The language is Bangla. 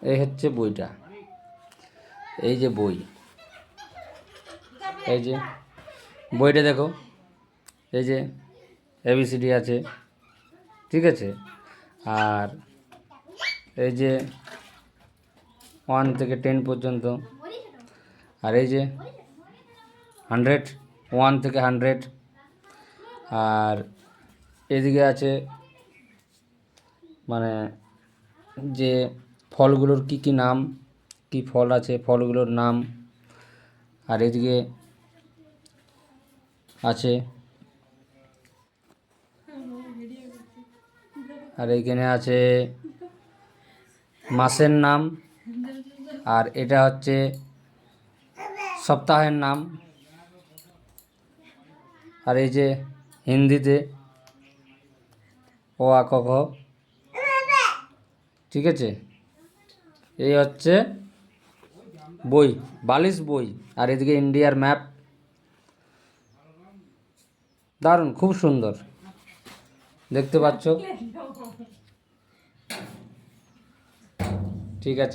এই হচ্ছে বইটা, এই যে বই, এই যে বইটা দেখো, এই যে এবিসিডি আছে, ঠিক আছে। আর এই যে 1 থেকে 10 পর্যন্ত, আর এই যে 100, 1 থেকে 100। আর এদিকে আছে মানে যে ফলগুলোর কি কি নাম, কি ফল আছে ফলগুলোর নাম। আর এদিকে আছে, আর এইখানে আছে মাসের নাম, আর এটা হচ্ছে সপ্তাহের নাম। আর এই যে হিন্দিতে অ আ ক খ, ঠিক আছে। এই হচ্ছে বই, বালিশ বই। আর এদিকে ইন্ডিয়ার ম্যাপ, দারুণ, খুব সুন্দর দেখতে পাচ্ছ, ঠিক আছে।